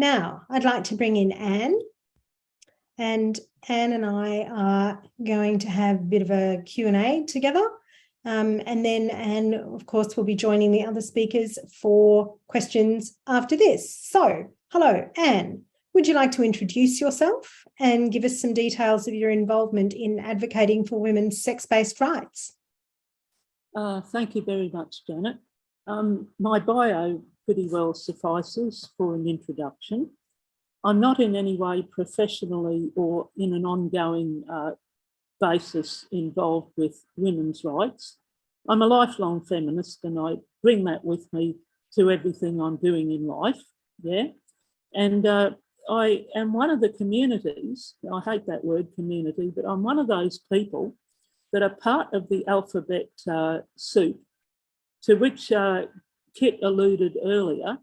Now, I'd like to bring in Anne. And Anne and I are going to have a bit of a Q&A together. And then Anne, of course, will be joining the other speakers for questions after this. So, hello, Anne. Would you like to introduce yourself and give us some details of your involvement in advocating for women's sex-based rights? Thank you very much, Janet. My bio pretty well suffices for an introduction. I'm not in any way professionally or in an ongoing basis involved with women's rights. I'm a lifelong feminist and I bring that with me to everything I'm doing in life, yeah. And I am one of the communities, I hate that word community, but I'm one of those people that are part of the alphabet soup to which Kit alluded earlier,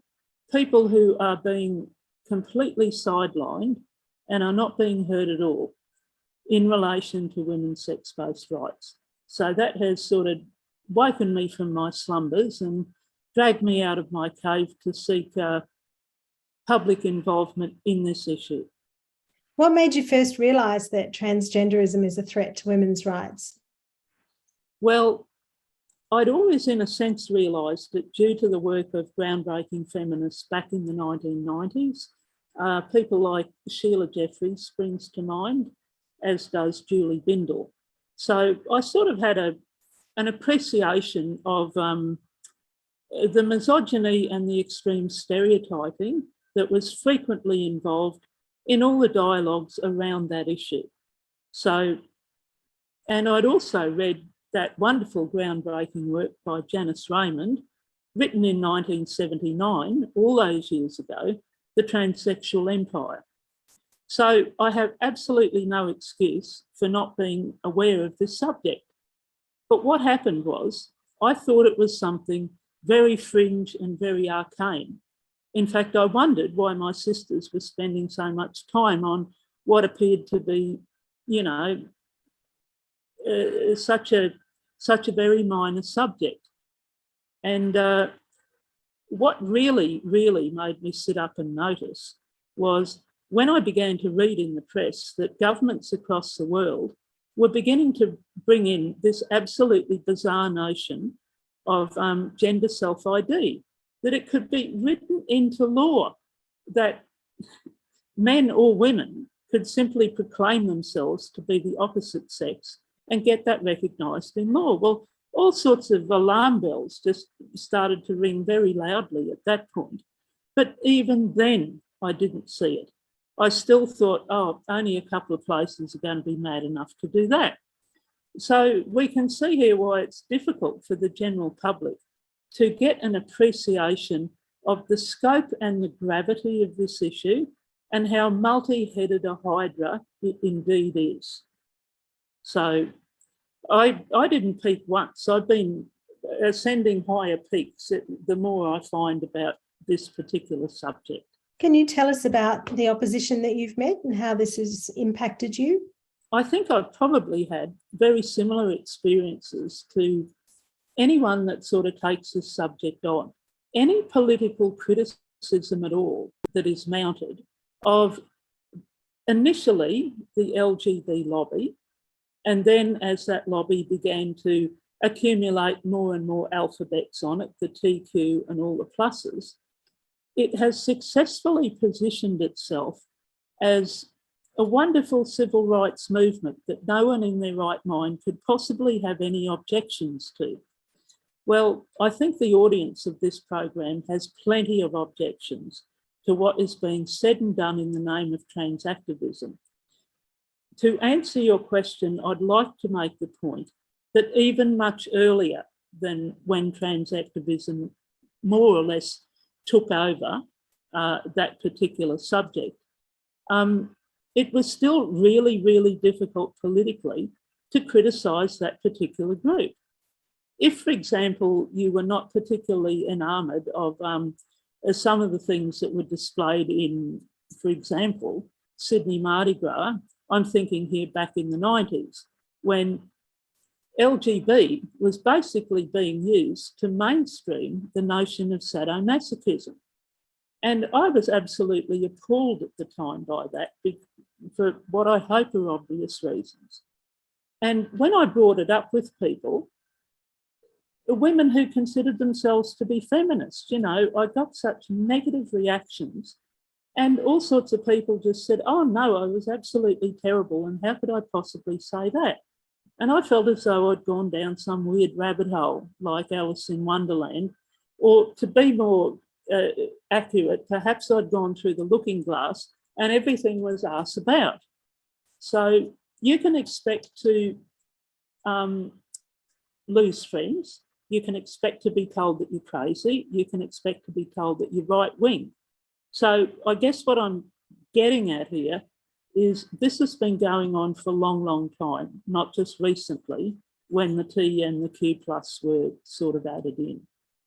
people who are being completely sidelined and are not being heard at all in relation to women's sex-based rights. So that has sort of woken me from my slumbers and dragged me out of my cave to seek public involvement in this issue. What made you first realise that transgenderism is a threat to women's rights? Well, I'd always, in a sense, realised that due to the work of groundbreaking feminists back in the 1990s, people like Sheila Jeffries springs to mind, as does Julie Bindel. So I sort of had an appreciation of the misogyny and the extreme stereotyping that was frequently involved in all the dialogues around that issue. So, and I'd also read that wonderful groundbreaking work by Janice Raymond, written in 1979, all those years ago, The Transsexual Empire. So I have absolutely no excuse for not being aware of this subject. But what happened was, I thought it was something very fringe and very arcane. In fact, I wondered why my sisters were spending so much time on what appeared to be, you know, such a very minor subject. And what really made me sit up and notice was when I began to read in the press that governments across the world were beginning to bring in this absolutely bizarre notion of gender self-ID, that it could be written into law that men or women could simply proclaim themselves to be the opposite sex and get that recognised in law. Well, all sorts of alarm bells just started to ring very loudly at that point. But even then, I didn't see it. I still thought, oh, only a couple of places are going to be mad enough to do that. So we can see here why it's difficult for the general public to get an appreciation of the scope and the gravity of this issue and how multi-headed a hydra it indeed is. So I didn't peak once. I've been ascending higher peaks the more I find about this particular subject. Can you tell us about the opposition that you've met and how this has impacted you? I think I've probably had very similar experiences to anyone that sort of takes this subject on. Any political criticism at all that is mounted of initially the LGBT lobby, and then as that lobby began to accumulate more and more alphabets on it, the TQ and all the pluses, it has successfully positioned itself as a wonderful civil rights movement that no one in their right mind could possibly have any objections to. Well, I think the audience of this program has plenty of objections to what is being said and done in the name of trans activism. To answer your question, I'd like to make the point that even much earlier than when trans activism more or less took over that particular subject, it was still really difficult politically to criticise that particular group. If, for example, you were not particularly enamoured of some of the things that were displayed in, for example, Sydney Mardi Gras, I'm thinking here back in the 90s, when LGB was basically being used to mainstream the notion of sadomasochism. And I was absolutely appalled at the time by that, for what I hope are obvious reasons. And when I brought it up with people, the women who considered themselves to be feminists, I got such negative reactions, and all sorts of people just said, oh no, I was absolutely terrible, and how could I possibly say that? And I felt as though I'd gone down some weird rabbit hole like Alice in Wonderland, or to be more accurate, perhaps I'd gone through the looking glass and everything was arse about. So you can expect to lose friends. You can expect to be told that you're crazy. You can expect to be told that you're right wing. So I guess what I'm getting at here is this has been going on for a long, long time, not just recently when the T and the Q plus were sort of added in.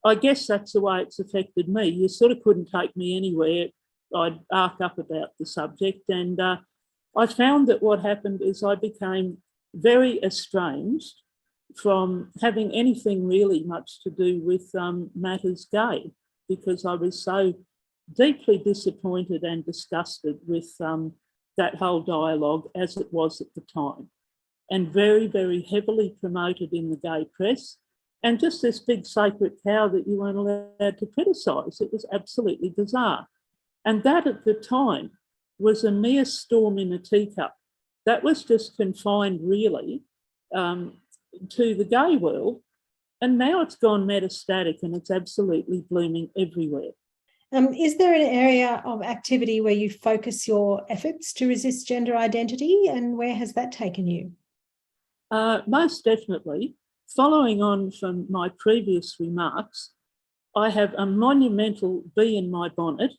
I guess that's the way it's affected me. You sort of couldn't take me anywhere. I'd arc up about the subject, and I found that what happened is I became very estranged from having anything really much to do with matters gay, because I was so deeply disappointed and disgusted with that whole dialogue as it was at the time, and very, very heavily promoted in the gay press, and just this big sacred cow that you weren't allowed to criticise. It was absolutely bizarre. And that at the time was a mere storm in a teacup. That was just confined really to the gay world. And now it's gone metastatic and it's absolutely blooming everywhere. Is there an area of activity where you focus your efforts to resist gender identity, and where has that taken you? Most definitely. Following on from my previous remarks, I have a monumental bee in my bonnet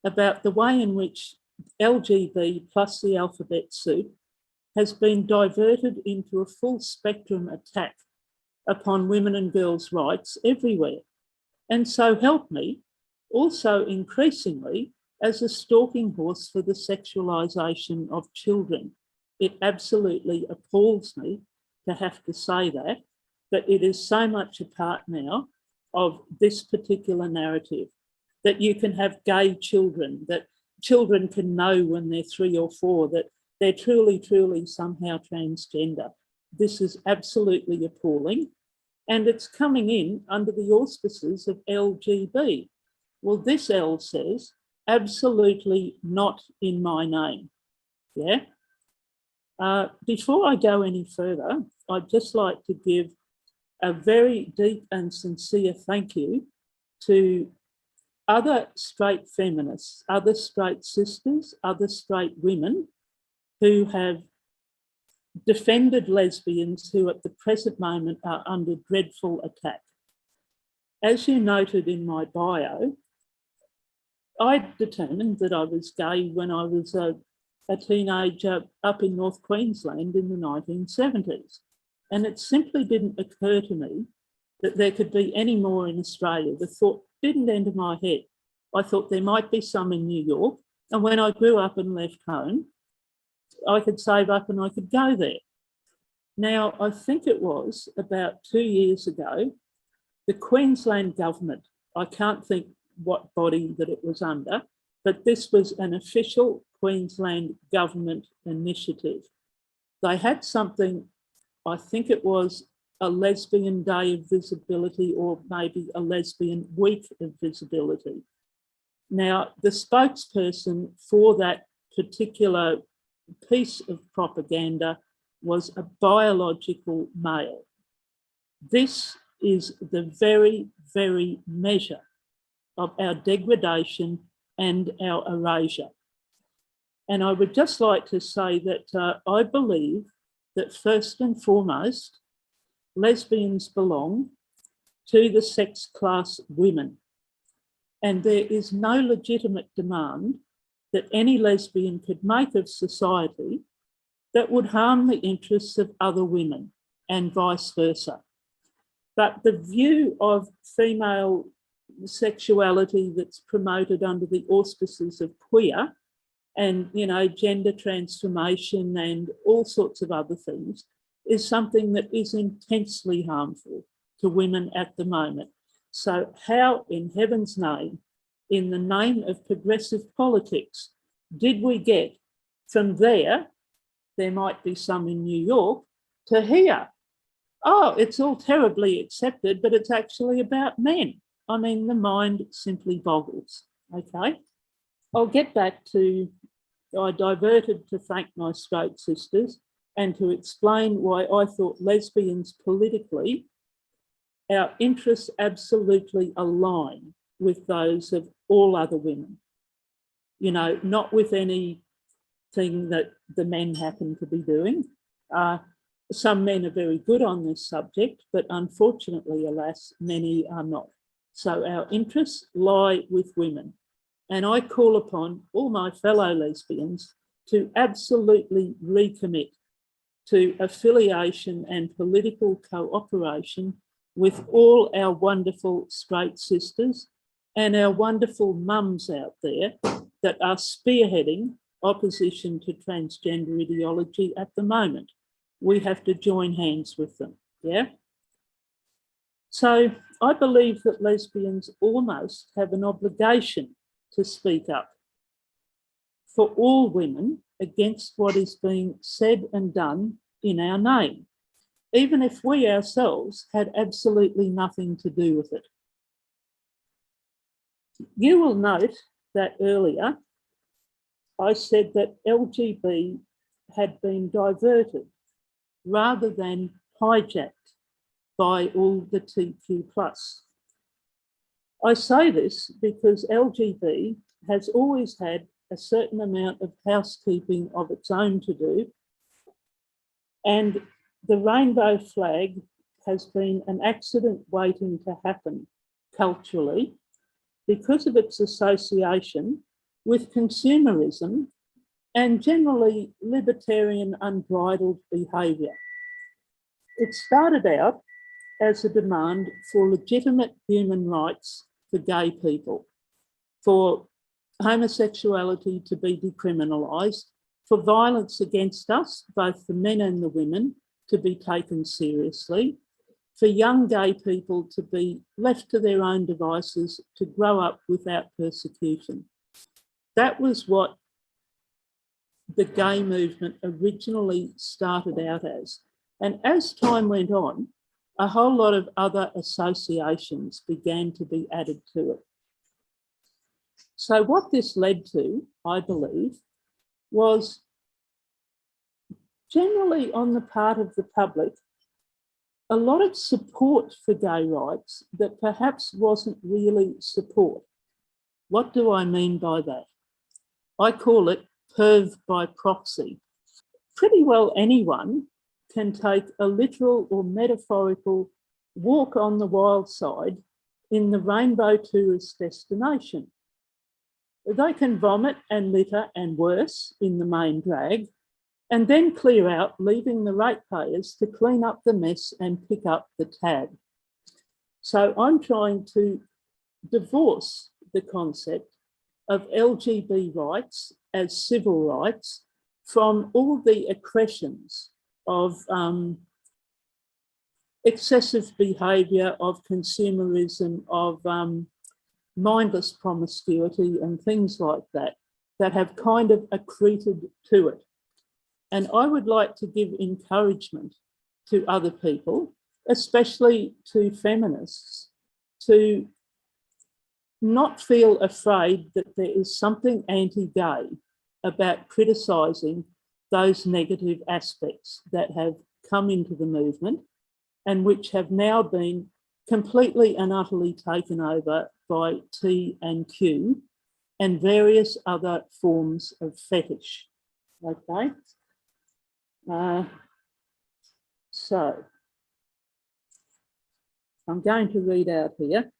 about the way in which LGB plus the alphabet soup has been diverted into a full spectrum attack upon women and girls' rights everywhere. And so help me, also increasingly as a stalking horse for the sexualisation of children. It absolutely appalls me to have to say that, but it is so much a part now of this particular narrative, that you can have gay children, that children can know when they're 3 or 4 that they're truly, truly somehow transgender. This is absolutely appalling. And it's coming in under the auspices of LGB. Well, this L says, absolutely not in my name. Yeah. Before I go any further, I'd just like to give a very deep and sincere thank you to other straight feminists, other straight sisters, other straight women who have defended lesbians who at the present moment are under dreadful attack. As you noted in my bio, I determined that I was gay when I was a teenager up in North Queensland in the 1970s. And it simply didn't occur to me that there could be any more in Australia. The thought didn't enter my head. I thought there might be some in New York. And when I grew up and left home, I could save up and I could go there. Now, I think it was about 2 years ago, the Queensland government, I can't think what body that it was under, but this was an official Queensland government initiative. They had something, I think it was a lesbian day of visibility, or maybe a lesbian week of visibility. Now, the spokesperson for that particular piece of propaganda was a biological male. This is the very, very measure of our degradation and our erasure. And I would just like to say that I believe that first and foremost, lesbians belong to the sex class women. And there is no legitimate demand that any lesbian could make of society that would harm the interests of other women, and vice versa. But the view of female sexuality that's promoted under the auspices of queer and, gender transformation and all sorts of other things is something that is intensely harmful to women at the moment. So how in heaven's name in the name of progressive politics did we get from there might be some in New York, to here? Oh, it's all terribly accepted, but it's actually about men. I mean, the mind simply boggles, okay? I'll get back to, I diverted to thank my straight sisters and to explain why I thought lesbians politically, our interests absolutely align with those of all other women. You know, not with anything that the men happen to be doing. Some men are very good on this subject, but unfortunately, alas, many are not. So our interests lie with women. And I call upon all my fellow lesbians to absolutely recommit to affiliation and political cooperation with all our wonderful straight sisters and our wonderful mums out there that are spearheading opposition to transgender ideology at the moment. We have to join hands with them, yeah? So I believe that lesbians almost have an obligation to speak up for all women against what is being said and done in our name, even if we ourselves had absolutely nothing to do with it. You will note that earlier I said that LGB had been diverted rather than hijacked by all the TQ+. I say this because LGB has always had a certain amount of housekeeping of its own to do, and the rainbow flag has been an accident waiting to happen culturally because of its association with consumerism and generally libertarian unbridled behaviour. It started out as a demand for legitimate human rights for gay people, for homosexuality to be decriminalised, for violence against us, both the men and the women, to be taken seriously, for young gay people to be left to their own devices to grow up without persecution. That was what the gay movement originally started out as. And as time went on, a whole lot of other associations began to be added to it. So what this led to, I believe, was generally on the part of the public, a lot of support for gay rights that perhaps wasn't really support. What do I mean by that? I call it perv by proxy. Pretty well anyone can take a literal or metaphorical walk on the wild side in the rainbow tourist destination. They can vomit and litter and worse in the main drag, and then clear out, leaving the ratepayers to clean up the mess and pick up the tab. So I'm trying to divorce the concept of LGB rights as civil rights from all the accretions of excessive behaviour, of consumerism, of mindless promiscuity and things like that, that have kind of accreted to it. And I would like to give encouragement to other people, especially to feminists, to not feel afraid that there is something anti-gay about criticising those negative aspects that have come into the movement and which have now been completely and utterly taken over by T and Q and various other forms of fetish, okay? So I'm going to read out here.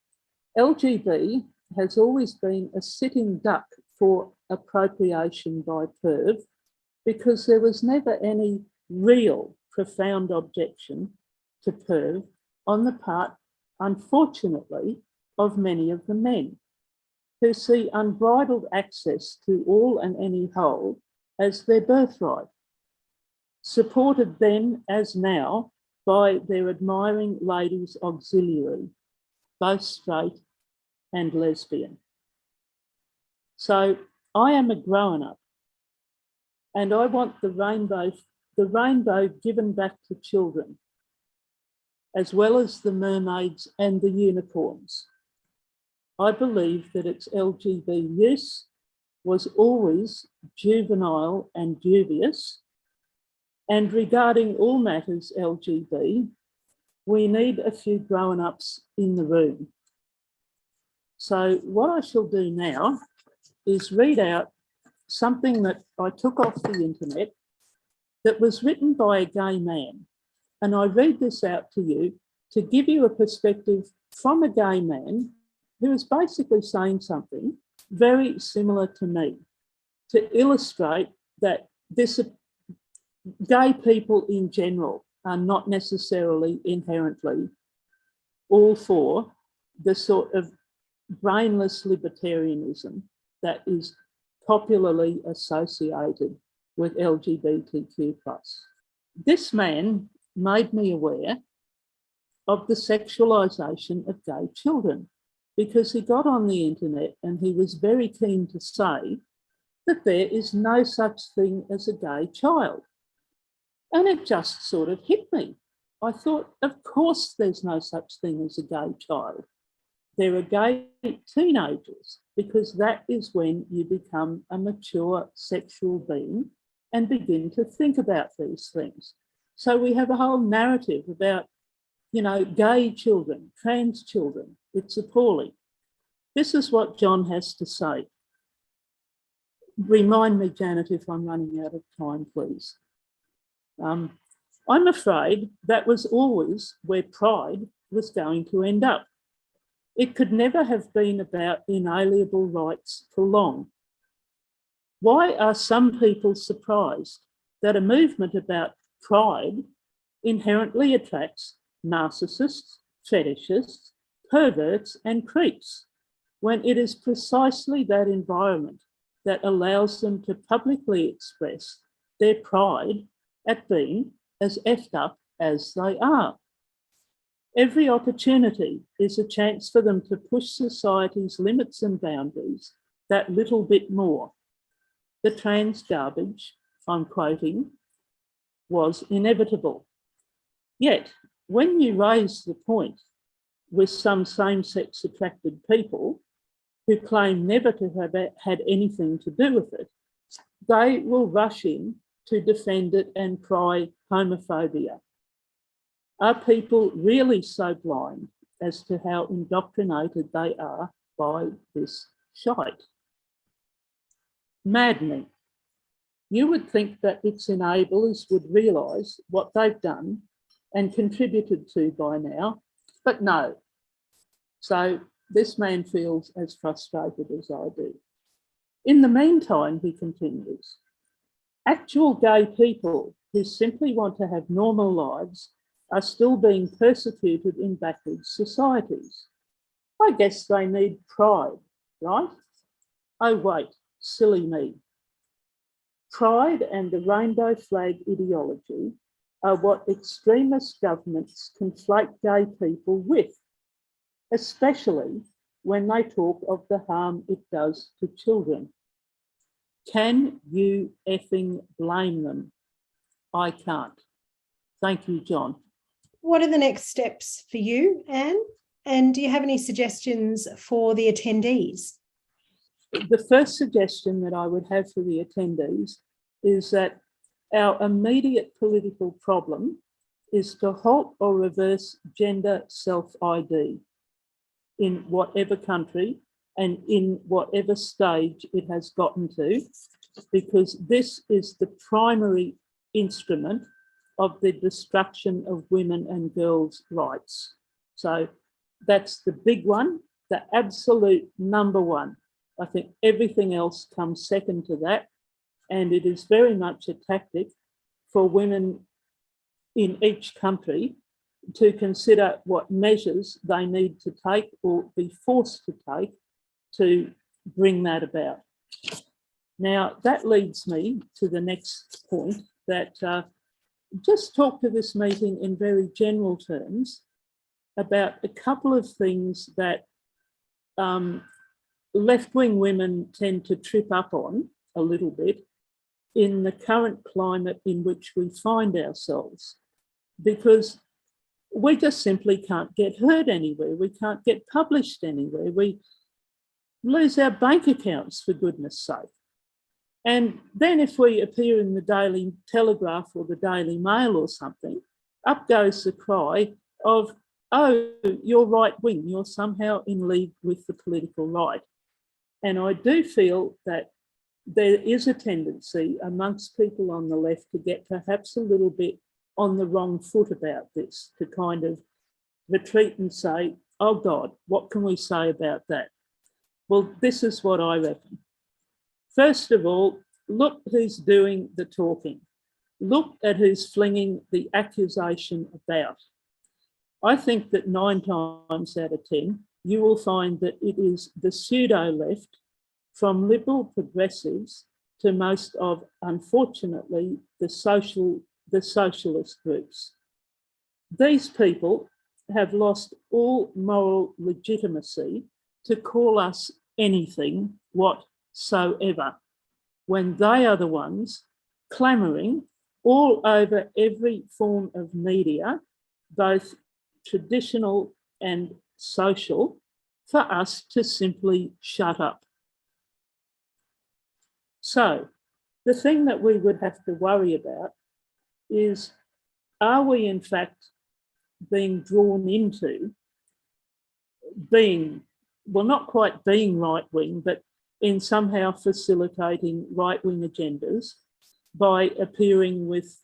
LGB has always been a sitting duck for appropriation by perv because there was never any real profound objection to perv on the part, unfortunately, of many of the men who see unbridled access to all and any whole as their birthright, supported then as now by their admiring ladies auxiliary, both straight and lesbian. So I am a grown-up, and I want the rainbow given back to children, as well as the mermaids and the unicorns. I believe that its LGB use was always juvenile and dubious, and regarding all matters LGB, we need a few grown-ups in the room. So what I shall do now is read out something that I took off the internet that was written by a gay man. And I read this out to you to give you a perspective from a gay man who is basically saying something very similar to me, to illustrate that gay people in general are not necessarily inherently all for the sort of brainless libertarianism that is popularly associated with LGBTQ+. This man made me aware of the sexualisation of gay children because he got on the internet and he was very keen to say that there is no such thing as a gay child. And it just sort of hit me. I thought, of course there's no such thing as a gay child. There are gay teenagers because that is when you become a mature sexual being and begin to think about these things. So we have a whole narrative about, gay children, trans children. It's appalling. This is what John has to say. Remind me, Janet, if I'm running out of time, please. I'm afraid that was always where pride was going to end up. It could never have been about inalienable rights for long. Why are some people surprised that a movement about pride inherently attracts narcissists, fetishists, perverts, and creeps, when it is precisely that environment that allows them to publicly express their pride at being as effed up as they are? Every opportunity is a chance for them to push society's limits and boundaries that little bit more. The trans garbage, I'm quoting, was inevitable. Yet, when you raise the point with some same-sex attracted people who claim never to have had anything to do with it, they will rush in to defend it and cry homophobia. Are people really so blind as to how indoctrinated they are by this shite? Maddening. You would think that its enablers would realise what they've done and contributed to by now, but no. So this man feels as frustrated as I do. In the meantime, he continues, actual gay people who simply want to have normal lives are still being persecuted in backwards societies. I guess they need pride, right? Oh wait, silly me. Pride and the rainbow flag ideology are what extremist governments conflate gay people with, especially when they talk of the harm it does to children. Can you effing blame them? I can't. Thank you, John. What are the next steps for you, Anne? And do you have any suggestions for the attendees? The first suggestion that I would have for the attendees is that our immediate political problem is to halt or reverse gender self-ID in whatever country and in whatever stage it has gotten to, because this is the primary instrument of the destruction of women and girls' rights. So that's the big one, the absolute number one. I think everything else comes second to that. And it is very much a tactic for women in each country to consider what measures they need to take or be forced to take to bring that about. Now, that leads me to the next point, that just talk to this meeting in very general terms about a couple of things that left-wing women tend to trip up on a little bit in the current climate in which we find ourselves, because we just simply can't get heard anywhere. We can't get published anywhere. We lose our bank accounts, for goodness sake. And then if we appear in the Daily Telegraph or the Daily Mail or something, up goes the cry of, oh, you're right wing, you're somehow in league with the political right. And I do feel that there is a tendency amongst people on the left to get perhaps a little bit on the wrong foot about this, to kind of retreat and say, oh God, what can we say about that? Well, this is what I reckon. First of all, look who's doing the talking. Look at who's flinging the accusation about. I think that 9 times out of 10, you will find that it is the pseudo-left, from liberal progressives to most of, unfortunately, the socialist groups. These people have lost all moral legitimacy to call us anything whatsoever, when they are the ones clamouring all over every form of media, both traditional and social, for us to simply shut up. So the thing that we would have to worry about is, are we in fact being drawn into being, well, not quite being right-wing, but in somehow facilitating right-wing agendas by appearing with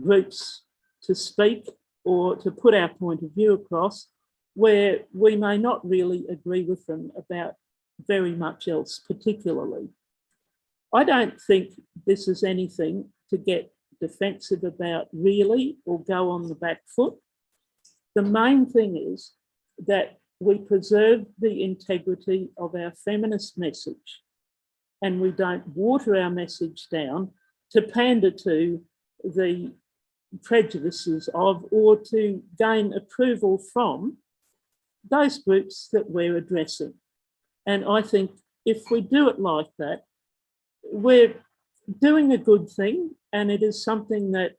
groups to speak or to put our point of view across, where we may not really agree with them about very much else particularly. I don't think this is anything to get defensive about really, or go on the back foot. The main thing is that we preserve the integrity of our feminist message, and we don't water our message down to pander to the prejudices of, or to gain approval from, those groups that we're addressing. And I think if we do it like that, we're doing a good thing, and it is something that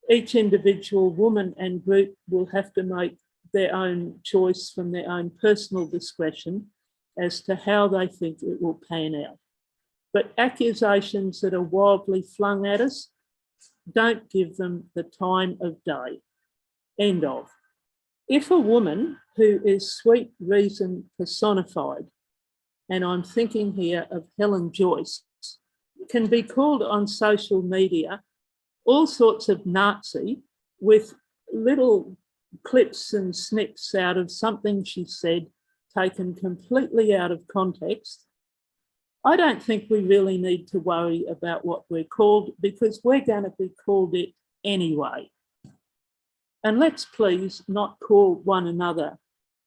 each individual woman and group will have to make their own choice from their own personal discretion as to how they think it will pan out. But accusations that are wildly flung at us, don't give them the time of day. End of. If a woman who is sweet reason personified, and I'm thinking here of Helen Joyce, can be called on social media all sorts of Nazi with little clips and snips out of something she said, taken completely out of context, I don't think we really need to worry about what we're called, because we're going to be called it anyway. And let's please not call one another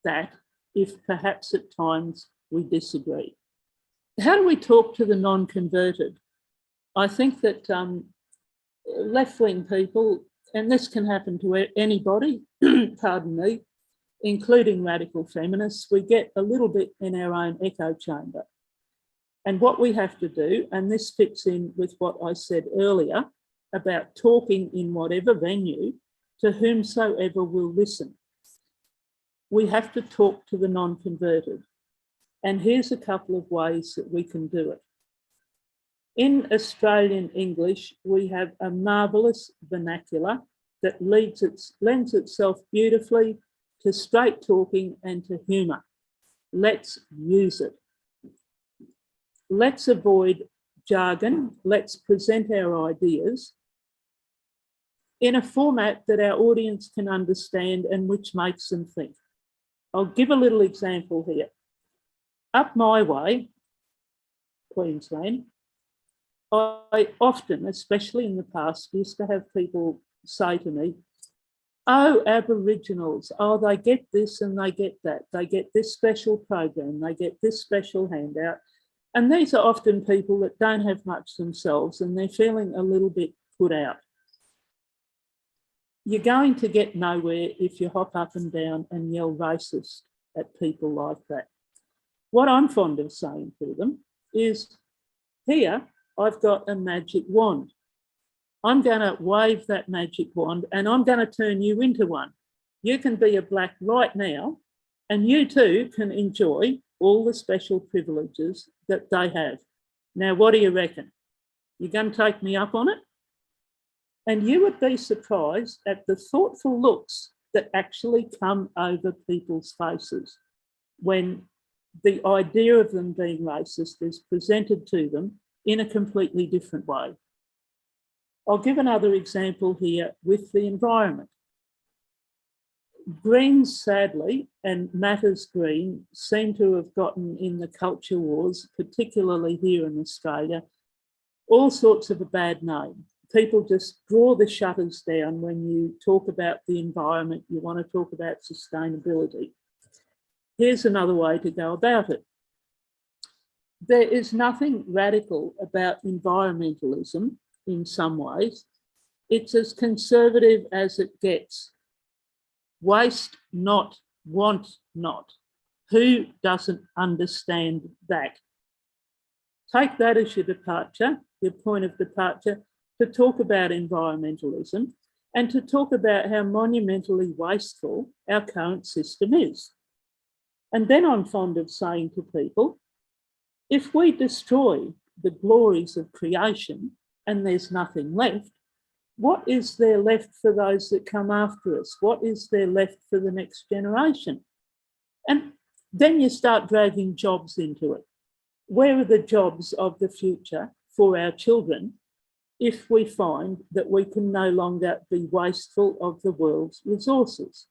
that, if perhaps at times we disagree. How do we talk to the non-converted? I think that left-wing people, and this can happen to anybody, pardon me, including radical feminists, we get a little bit in our own echo chamber. And what we have to do, and this fits in with what I said earlier about talking in whatever venue to whomsoever will listen, we have to talk to the non-converted. And here's a couple of ways that we can do it. In Australian English, we have a marvellous vernacular that lends itself beautifully to straight talking and to humour. Let's use it. Let's avoid jargon. Let's present our ideas in a format that our audience can understand and which makes them think. I'll give a little example here. Up my way, Queensland, I often, especially in the past, used to have people say to me, oh, Aboriginals, oh, they get this and they get that. They get this special program, they get this special handout. And these are often people that don't have much themselves and they're feeling a little bit put out. You're going to get nowhere if you hop up and down and yell racist at people like that. What I'm fond of saying to them is, here, I've got a magic wand. I'm going to wave that magic wand and I'm going to turn you into one. You can be a black right now, and you too can enjoy all the special privileges that they have. Now, what do you reckon? You're going to take me up on it? And you would be surprised at the thoughtful looks that actually come over people's faces when the idea of them being racist is presented to them in a completely different way. I'll give another example here with the environment. Greens, sadly, and Matters Green seem to have gotten in the culture wars, particularly here in Australia, all sorts of a bad name. People just draw the shutters down when you talk about the environment, you want to talk about sustainability. Here's another way to go about it. There is nothing radical about environmentalism in some ways. It's as conservative as it gets. Waste not, want not. Who doesn't understand that? Take that as your departure, your point of departure, to talk about environmentalism and to talk about how monumentally wasteful our current system is. And then I'm fond of saying to people, if we destroy the glories of creation and there's nothing left, what is there left for those that come after us? What is there left for the next generation? And then you start dragging jobs into it. Where are the jobs of the future for our children if we find that we can no longer be wasteful of the world's resources?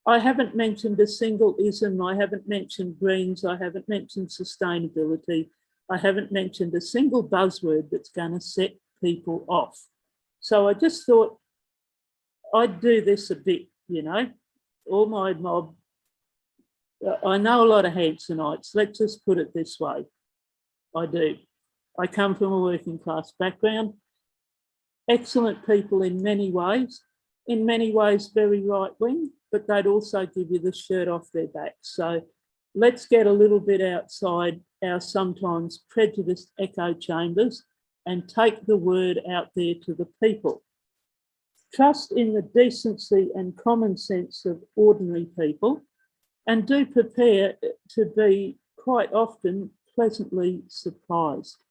I haven't mentioned a single ism. I haven't mentioned Greens. I haven't mentioned sustainability. I haven't mentioned a single buzzword that's going to set people off. So I just thought I'd do this a bit, you know, all my mob. I know a lot of Hansonites. Let's just put it this way. I do. I come from a working class background. Excellent people in many ways very right wing, but they'd also give you the shirt off their back. So let's get a little bit outside our sometimes prejudiced echo chambers and take the word out there to the people. Trust in the decency and common sense of ordinary people, and do prepare to be quite often pleasantly surprised.